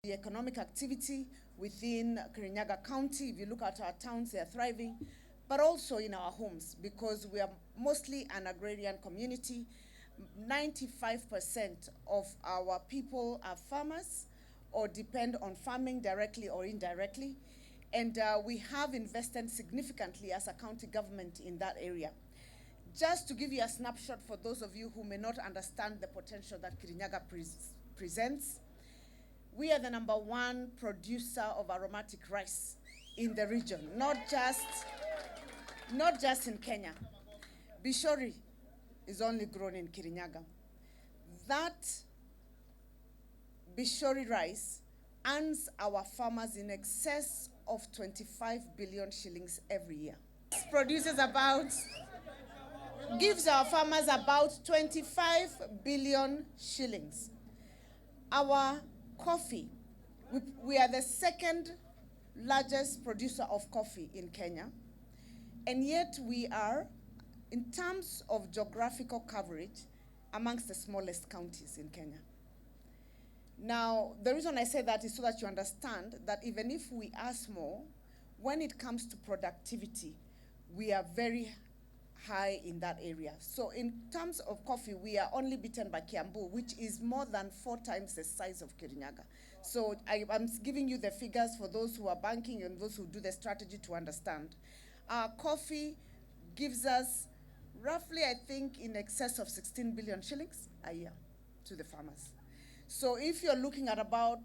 The economic activity within Kirinyaga County, if you look at our towns, they are thriving, but also in our homes, because we are mostly an agrarian community. 95% of our people are farmers or depend on farming directly or indirectly. And we have invested significantly as a county government in that area. Just to give you a snapshot for those of you who may not understand the potential that Kirinyaga presents, we are the #1 producer of aromatic rice in the region, not just in Kenya. Bishori is only grown in Kirinyaga. That Bishori rice earns our farmers in excess of 25 billion shillings every year. Gives our farmers about 25 billion shillings. Our coffee, we are the second largest producer of coffee in Kenya, and yet we are, in terms of geographical coverage, amongst the smallest counties in Kenya. Now, the reason I say that is so that you understand that even if we are small, when it comes to productivity, we are very high in that area. So in terms of coffee, we are only beaten by Kiambu, which is more than 4 times the size of Kirinyaga. So I'm giving you the figures for those who are banking and those who do the strategy to understand. Coffee gives us roughly, I think, in excess of 16 billion shillings a year to the farmers. So if you're looking at about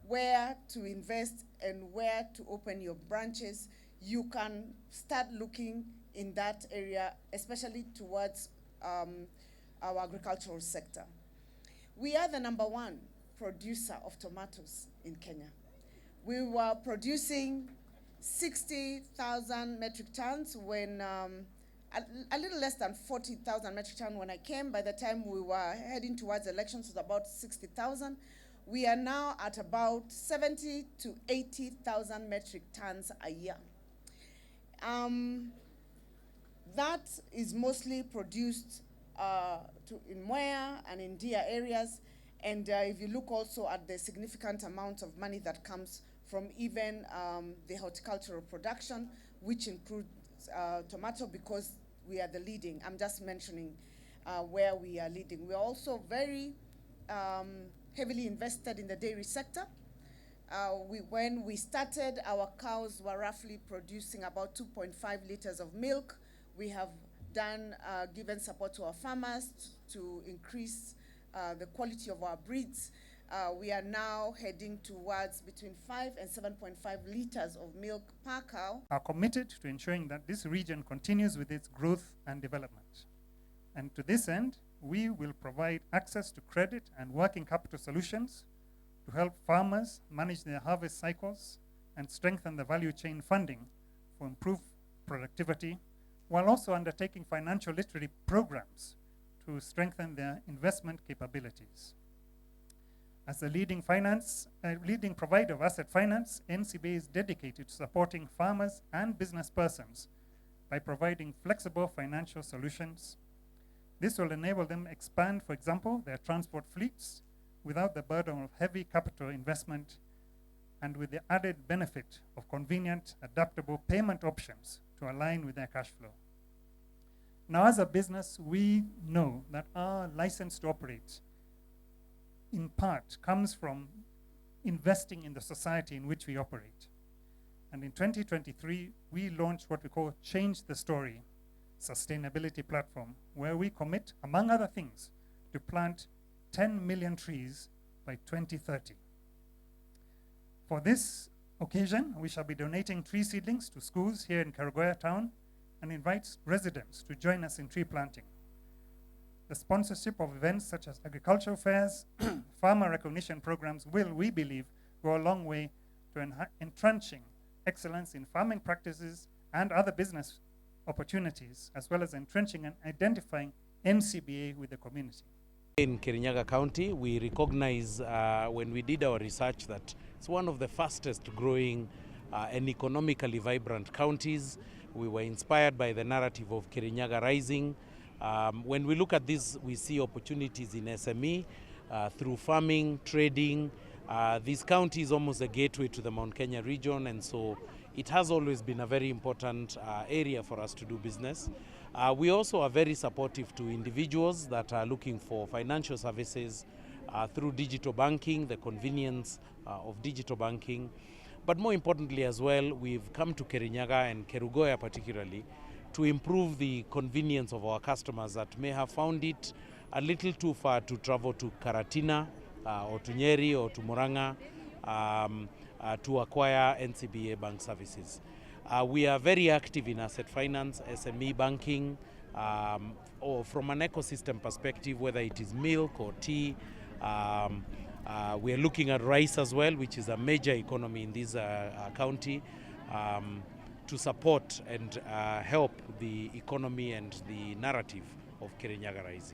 where to invest and where to open your branches, you can start looking in that area, especially towards our agricultural sector. We are the #1 producer of tomatoes in Kenya. We were producing 60,000 metric tons when, a little less than 40,000 metric tons when I came. By the time we were heading towards elections, it was about 60,000. We are now at about 70 to 80,000 metric tons a year. That is mostly produced in Mwea and in Dia areas. And if you look also at the significant amount of money that comes from even the horticultural production, which includes tomato, because we are the leading. I'm just mentioning where we are leading. We are also very heavily invested in the dairy sector. When we started, our cows were roughly producing about 2.5 liters of milk. We have given support to our farmers to increase the quality of our breeds. We are now heading towards between 5 and 7.5 liters of milk per cow. Are committed to ensuring that this region continues with its growth and development. And to this end, we will provide access to credit and working capital solutions to help farmers manage their harvest cycles and strengthen the value chain funding for improved productivity, while also undertaking financial literacy programs to strengthen their investment capabilities. As a leading provider of asset finance, NCBA is dedicated to supporting farmers and business persons by providing flexible financial solutions. This will enable them expand, for example, their transport fleets without the burden of heavy capital investment, and with the added benefit of convenient, adaptable payment options to align with their cash flow. Now, as a business, we know that our license to operate, in part, comes from investing in the society in which we operate. And in 2023, we launched what we call Change the Story sustainability platform, where we commit, among other things, to plant 10 million trees by 2030. For this occasion, we shall be donating tree seedlings to schools here in Karagoya town and invite residents to join us in tree planting. The sponsorship of events such as agricultural fairs, farmer recognition programs will, we believe, go a long way to entrenching excellence in farming practices and other business opportunities, as well as entrenching and identifying NCBA with the community. In Kirinyaga County, we recognize when we did our research that it's one of the fastest growing and economically vibrant counties. We were inspired by the narrative of Kirinyaga Rising. When we look at this, we see opportunities in SME through farming, trading, This county is almost a gateway to the Mount Kenya region, and so it has always been a very important area for us to do business. We also are very supportive to individuals that are looking for financial services through digital banking, the convenience of digital banking. But more importantly as well, we've come to Kirinyaga and Kerugoya particularly to improve the convenience of our customers that may have found it a little too far to travel to Karatina or to Nyeri or to Muranga to acquire NCBA bank services. We are very active in asset finance, SME banking, or from an ecosystem perspective, whether it is milk or tea. We are looking at rice as well, which is a major economy in this county, to support and help the economy and the narrative of Kirinyaga rice.